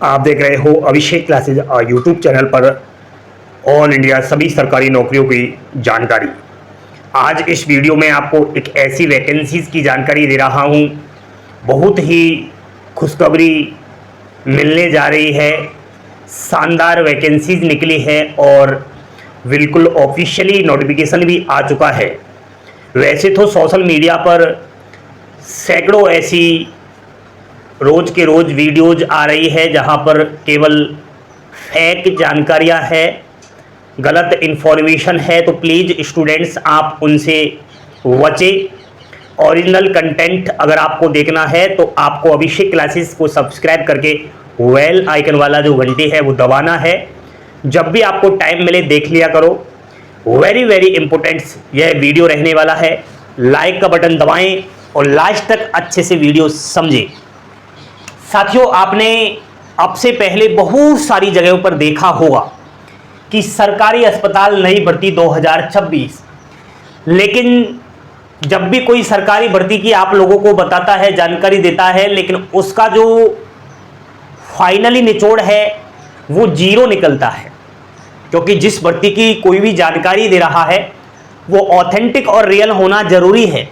आप देख रहे हो अभिषेक क्लासेज यूट्यूब चैनल पर ऑल इंडिया सभी सरकारी नौकरियों की जानकारी। आज इस वीडियो में आपको एक ऐसी वैकेंसीज़ की जानकारी दे रहा हूँ, बहुत ही खुशखबरी मिलने जा रही है। शानदार वैकेंसीज़ निकली है और बिल्कुल ऑफिशियली नोटिफिकेशन भी आ चुका है। वैसे तो सोशल मीडिया पर सैकड़ों ऐसी रोज़ के रोज़ वीडियोज़ आ रही है जहां पर केवल फेक जानकारियां है, गलत इन्फॉर्मेशन है, तो प्लीज़ स्टूडेंट्स आप उनसे बचें। ओरिजिनल कंटेंट अगर आपको देखना है तो आपको अभिषेक क्लासेस को सब्सक्राइब करके बेल आइकन वाला जो घंटी है वो दबाना है। जब भी आपको टाइम मिले देख लिया करो। वेरी वेरी इंपॉर्टेंट यह वीडियो रहने वाला है। लाइक का बटन दबाएं और लास्ट तक अच्छे से वीडियो समझें। साथियों, आपने अब से पहले बहुत सारी जगहों पर देखा होगा कि सरकारी अस्पताल नई भर्ती 2026, लेकिन जब भी कोई सरकारी भर्ती की आप लोगों को बताता है, जानकारी देता है, लेकिन उसका जो फाइनली निचोड़ है वो जीरो निकलता है। क्योंकि जिस भर्ती की कोई भी जानकारी दे रहा है वो ऑथेंटिक और रियल होना जरूरी है।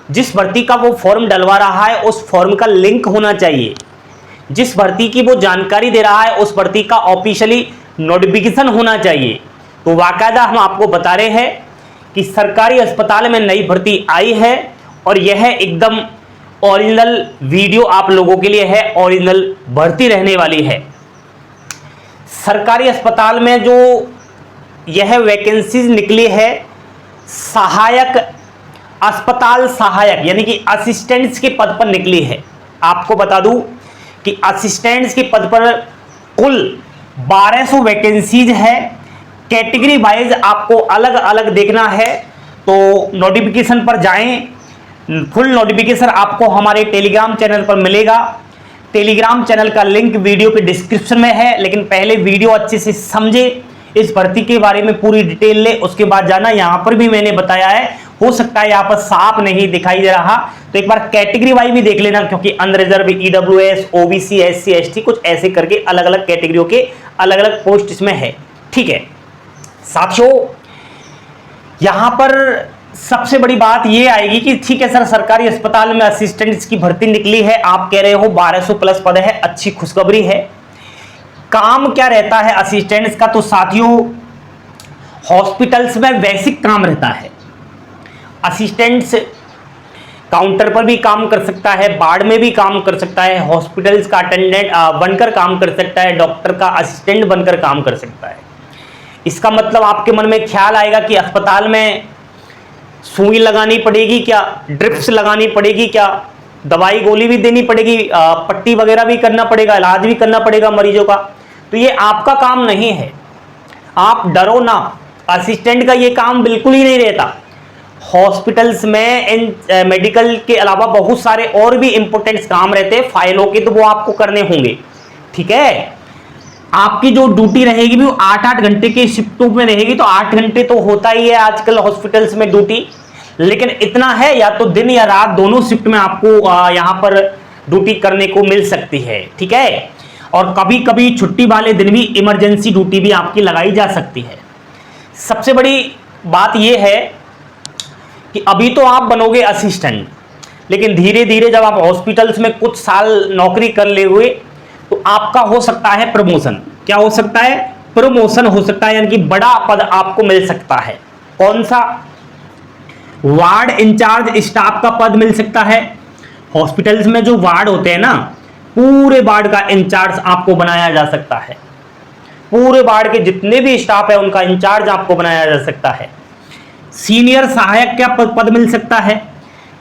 जिस भर्ती का वो फॉर्म डलवा रहा है उस फॉर्म का लिंक होना चाहिए। जिस भर्ती की वो जानकारी दे रहा है उस भर्ती का ऑफिशियली नोटिफिकेशन होना चाहिए। तो वाकायदा हम आपको बता रहे हैं कि सरकारी अस्पताल में नई भर्ती आई है और यह एकदम ओरिजिनल वीडियो आप लोगों के लिए है। ओरिजिनल भर्ती रहने वाली है। सरकारी अस्पताल में जो यह वैकेंसीज निकली है, सहायक अस्पताल सहायक यानी कि असिस्टेंट्स के पद पर निकली है। आपको बता दूं कि असिस्टेंट्स के पद पर कुल 1200 वैकेंसीज है। कैटेगरी वाइज आपको अलग अलग देखना है तो नोटिफिकेशन पर जाएं। फुल नोटिफिकेशन आपको हमारे टेलीग्राम चैनल पर मिलेगा। टेलीग्राम चैनल का लिंक वीडियो के डिस्क्रिप्शन में है, लेकिन पहले वीडियो अच्छे से समझे, इस भर्ती के बारे में पूरी डिटेल ले, उसके बाद जाना। यहां पर भी मैंने बताया है, हो सकता है यहां पर साफ नहीं दिखाई दे रहा तो एक बार कैटेगरी वाइज भी देख लेना, क्योंकि unreserved, EWS, OBC, SC, ST, कुछ ऐसे करके अलग अलग कैटेगरियों के अलग अलग पोस्ट इसमें है। ठीक है साथियों, यहां पर सबसे बड़ी बात यह आएगी कि ठीक है सर, सरकारी अस्पताल में असिस्टेंट्स की भर्ती निकली है, आप कह रहे हो 1200 प्लस पद है, अच्छी खुशखबरी है। काम क्या रहता है असिस्टेंट्स का? तो साथियों, हॉस्पिटल्स में बेसिक काम रहता है। असिस्टेंट्स काउंटर पर भी काम कर सकता है, वार्ड में भी काम कर सकता है, हॉस्पिटल्स का अटेंडेंट बनकर काम कर सकता है, डॉक्टर का असिस्टेंट बनकर काम कर सकता है। इसका मतलब आपके मन में ख्याल आएगा कि अस्पताल में सुई लगानी पड़ेगी क्या, ड्रिप्स लगानी पड़ेगी क्या, दवाई गोली भी देनी पड़ेगी, पट्टी वगैरह भी करना पड़ेगा, इलाज भी करना पड़ेगा मरीजों का। तो ये आपका काम नहीं है, आप डरो ना। असिस्टेंट का ये काम बिल्कुल ही नहीं रहता। हॉस्पिटल्स में इन मेडिकल के अलावा बहुत सारे और भी इंपॉर्टेंट काम रहते हैं फाइलों के, तो वो आपको करने होंगे। ठीक है, आपकी जो ड्यूटी रहेगी भी 8-8 घंटे के शिफ्टों में रहेगी, तो 8 घंटे तो होता ही है आजकल हॉस्पिटल्स में ड्यूटी, लेकिन इतना है या तो दिन या रात दोनों शिफ्ट में आपको यहां पर ड्यूटी करने को मिल सकती है। ठीक है, और कभी कभी छुट्टी वाले दिन भी इमरजेंसी ड्यूटी भी आपकी लगाई जा सकती है। सबसे बड़ी बात यह है कि अभी तो आप बनोगे असिस्टेंट, लेकिन धीरे धीरे जब आप हॉस्पिटल्स में कुछ साल नौकरी कर ले हुए तो आपका हो सकता है प्रमोशन। क्या हो सकता है? प्रमोशन हो सकता है, यानी कि बड़ा पद आपको मिल सकता है। कौन सा? वार्ड इंचार्ज स्टाफ का पद मिल सकता है। हॉस्पिटल्स में जो वार्ड होते हैं ना, पूरे वार्ड का इंचार्ज आपको बनाया जा सकता है। पूरे वार्ड के जितने भी स्टाफ है उनका इंचार्ज आपको बनाया जा सकता है। सीनियर सहायक का पद मिल सकता है,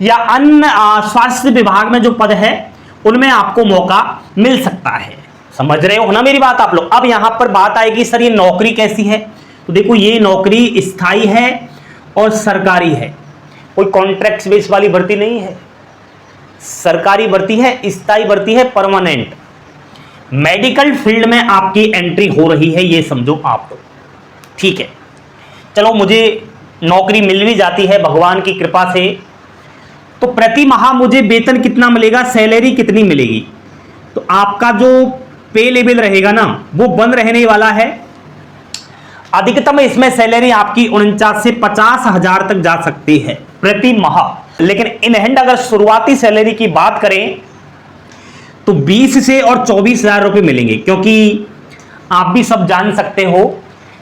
या अन्य स्वास्थ्य विभाग में जो पद है उनमें आपको मौका मिल सकता है। समझ रहे हो ना मेरी बात आप लोग? अब यहां पर बात आएगी सर ये नौकरी कैसी है? तो देखो, ये नौकरी स्थायी है और सरकारी है, कोई कॉन्ट्रैक्ट बेस वाली भर्ती नहीं है। सरकारी भर्ती है, स्थायी भर्ती है, परमानेंट। मेडिकल फील्ड में आपकी एंट्री हो रही है, ये समझो आप लोग। ठीक है, चलो मुझे नौकरी मिल भी जाती है भगवान की कृपा से, तो प्रति माह मुझे वेतन कितना मिलेगा, सैलरी कितनी मिलेगी? तो आपका जो पे लेवल रहेगा ना वो बंद रहने वाला है। अधिकतम इसमें सैलरी आपकी 49 से 50,000 तक जा सकती है प्रति माह। लेकिन इन हैंड अगर शुरुआती सैलरी की बात करें तो 20 से और 24,000 रुपए मिलेंगे, क्योंकि आप भी सब जान सकते हो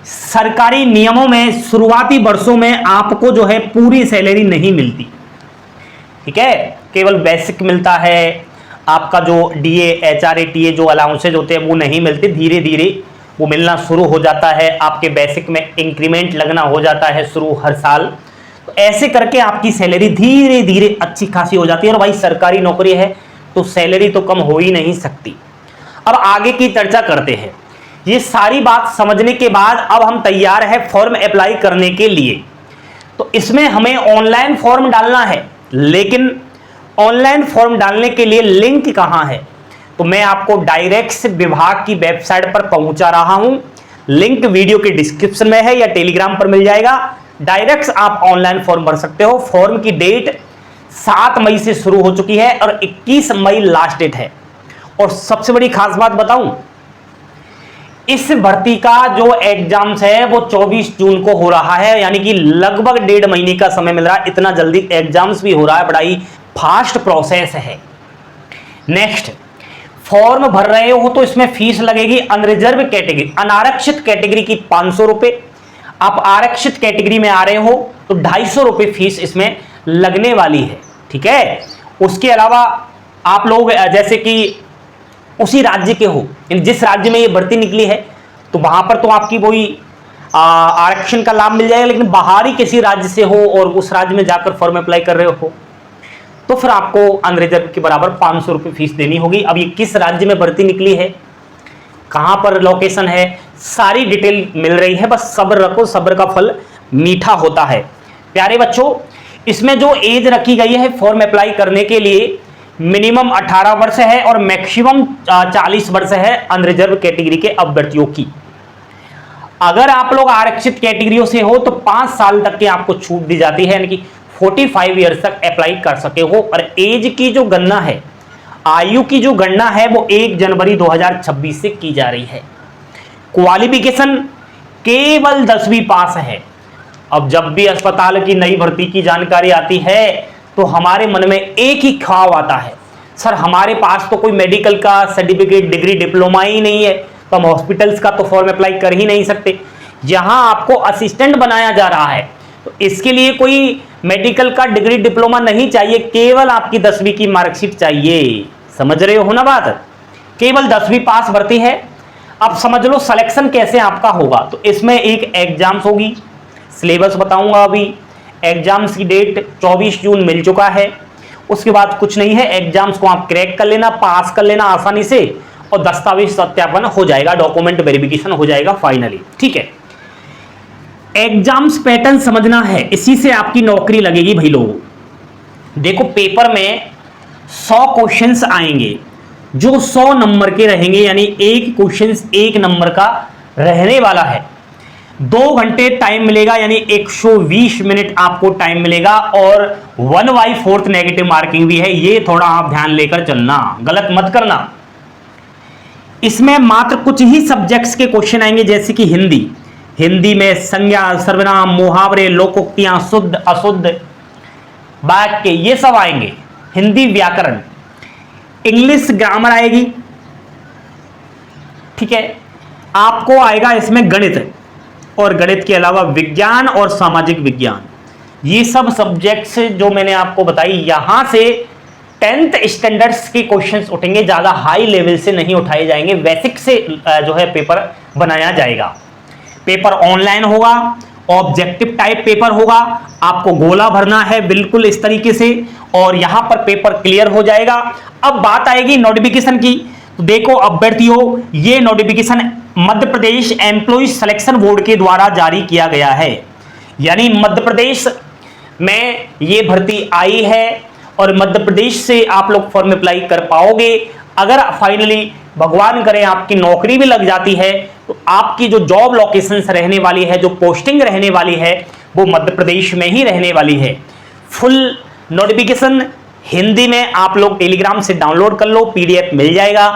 सरकारी नियमों में शुरुआती वर्षों में आपको जो है पूरी सैलरी नहीं मिलती, ठीक है, केवल बेसिक मिलता है। आपका जो डीए, एचआरए, टीए जो अलाउंसेज होते हैं वो नहीं मिलते, धीरे धीरे वो मिलना शुरू हो जाता है। आपके बेसिक में इंक्रीमेंट लगना हो जाता है शुरू हर साल। तो ऐसे करके आपकी सैलरी धीरे धीरे अच्छी खासी हो जाती है। और भाई सरकारी नौकरी है तो सैलरी तो कम हो ही नहीं सकती। अब आगे की चर्चा करते हैं। ये सारी बात समझने के बाद अब हम तैयार है फॉर्म अप्लाई करने के लिए। तो इसमें हमें ऑनलाइन फॉर्म डालना है, लेकिन ऑनलाइन फॉर्म डालने के लिए लिंक कहां है? तो मैं आपको डायरेक्ट विभाग की वेबसाइट पर पहुंचा रहा हूं। लिंक वीडियो के डिस्क्रिप्शन में है या टेलीग्राम पर मिल जाएगा। डायरेक्ट आप ऑनलाइन फॉर्म भर सकते हो। फॉर्म की डेट 7 मई से शुरू हो चुकी है और 21 मई लास्ट डेट है। और सबसे बड़ी खास बात बताऊं, इस भर्ती का जो एग्जाम्स है वो 24 जून को हो रहा है, यानी कि लगभग 1.5 महीने का समय मिल रहा है। इतना जल्दी एग्जाम्स भी हो रहा है, बड़ा ही फास्ट प्रोसेस है। नेक्स्ट, फॉर्म भर रहे हो तो इसमें फीस लगेगी अनरिजर्व कैटेगरी, अनारक्षित कैटेगरी की 500 रुपए। आप आरक्षित कैटेगरी में आ रहे हो तो 250 रुपए फीस इसमें लगने वाली है, ठीक है। उसके अलावा आप लोग जैसे कि उसी राज्य के हो, जिस राज्य में ये भर्ती निकली है तो वहां पर तो आपकी वही आरक्षण का लाभ मिल जाएगा। लेकिन बाहरी किसी राज्य से हो और उस राज्य में जाकर फॉर्म अप्लाई कर रहे हो तो फिर आपको अनरिजर्व के बराबर 500 रुपये फीस देनी होगी। अब ये किस राज्य में भर्ती निकली है, कहां पर लोकेशन है, सारी डिटेल मिल रही है। बस सब्र रखो, सब्र का फल मीठा होता है। प्यारे बच्चों, इसमें जो एज रखी गई है फॉर्म अप्लाई करने के लिए, मिनिमम 18 वर्ष है और मैक्सिमम 40 वर्ष है अनरिजर्व कैटेगरी के अभ्यर्थियों की। अगर आप लोग आरक्षित कैटेगरियों से हो तो 5 साल तक की आपको छूट दी जाती है, यानी कि 45 ईयर्स तक अप्लाई कर सके हो। और एज की जो गणना है, आयु की जो गणना है वो 1 जनवरी 2026 से की जा रही है। क्वालिफिकेशन केवल 10वीं पास है। अब जब भी अस्पताल की नई भर्ती की जानकारी आती है तो हमारे मन में एक ही ख्वाब आता है, सर हमारे पास तो कोई मेडिकल का सर्टिफिकेट, डिग्री, डिप्लोमा ही नहीं है, तो हम हॉस्पिटल्स का तो फॉर्म अप्लाई कर ही नहीं सकते। यहां आपको असिस्टेंट बनाया जा रहा है तो इसके लिए कोई मेडिकल का डिग्री, डिप्लोमा नहीं चाहिए, केवल आपकी 10वीं की मार्कशीट चाहिए। समझ रहे हो ना बात? केवल 10वीं पास भर्ती है। अब समझ लो सिलेक्शन कैसे आपका होगा। तो इसमें एक एग्जाम्स होगी, सिलेबस बताऊंगा अभी। एग्जाम्स की डेट 24 जून मिल चुका है। उसके बाद कुछ नहीं है, एग्जाम्स को आप क्रैक कर लेना, पास कर लेना आसानी से और दस्तावेज सत्यापन हो जाएगा, डॉक्यूमेंट वेरिफिकेशन हो जाएगा फाइनली, ठीक है। एग्जाम्स पैटर्न समझना है, इसी से आपकी नौकरी लगेगी भाई लोगों। देखो पेपर में 100 क्वेश्चंस आएंगे जो 100 नंबर के रहेंगे, यानी एक क्वेश्चन 1 नंबर का रहने वाला है। 2 घंटे टाइम मिलेगा, यानी 120 मिनट आपको टाइम मिलेगा। और 1/4 नेगेटिव मार्किंग भी है, ये थोड़ा आप ध्यान लेकर चलना, गलत मत करना। इसमें मात्र कुछ ही सब्जेक्ट्स के क्वेश्चन आएंगे, जैसे कि हिंदी में संज्ञा, सर्वनाम, मुहावरे, लोकोक्तियां, शुद्ध अशुद्ध वाक्य, ये सब आएंगे। हिंदी व्याकरण, इंग्लिश ग्रामर आएगी, ठीक है। आपको आएगा इसमें गणित, और गणित के अलावा विज्ञान और सामाजिक विज्ञान। ये सब सब्जेक्ट्स जो मैंने आपको बताई, यहां से 10th स्टैंडर्ड्स के क्वेश्चंस उठेंगे, ज्यादा हाई लेवल से नहीं उठाए जाएंगे, बेसिक से जो है पेपर बनाया जाएगा। पेपर ऑनलाइन होगा, ऑब्जेक्टिव टाइप पेपर होगा, आपको गोला भरना है बिल्कुल इस तरीके से, और यहां पर पेपर क्लियर हो जाएगा। अब बात आएगी नोटिफिकेशन की। तो देखो अभ्यर्थियों, ये notification Madhya Pradesh employ selection board के द्वारा जारी किया गया है, यानी मध्य प्रदेश में ये भर्ती आई है और मध्य प्रदेश से आप लोग फॉर्म अप्लाई कर पाओगे। अगर फाइनली भगवान करे आपकी नौकरी भी लग जाती है तो आपकी जो जॉब लोकेशन रहने वाली है, जो पोस्टिंग रहने वाली है, वो मध्य प्रदेश में ही रहने वाली है। फुल नोटिफिकेशन हिंदी में आप लोग टेलीग्राम से डाउनलोड कर लो, PDF मिल जाएगा।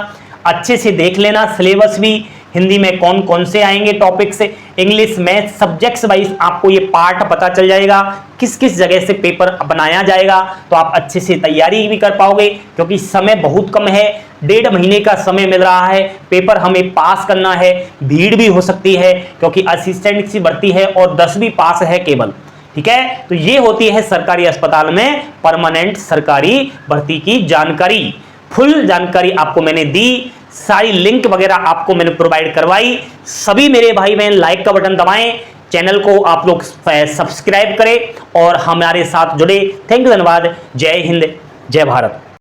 अच्छे से देख लेना। सिलेबस भी हिंदी में कौन कौन से आएंगे topics, English math subjects wise आपको ये पार्ट पता चल जाएगा, किस किस जगह से पेपर बनाया जाएगा, तो आप अच्छे से तैयारी भी कर पाओगे। क्योंकि समय बहुत कम है, 1.5 महीने का समय मिल रहा है, पेपर हमें पास करना है। भीड़ भी हो सकती है क्योंकि असिस्टेंट की भर्ती है और 10वीं पास है केवल, ठीक है। तो ये होती है सरकारी अस्पताल में परमानेंट सरकारी भर्ती की जानकारी। फुल जानकारी आपको मैंने दी, सारी लिंक वगैरह आपको मैंने प्रोवाइड करवाई। सभी मेरे भाई बहन लाइक का बटन दबाएं, चैनल को आप लोग सब्सक्राइब करें और हमारे साथ जुड़े। थैंक यू, धन्यवाद। जय हिंद, जय भारत।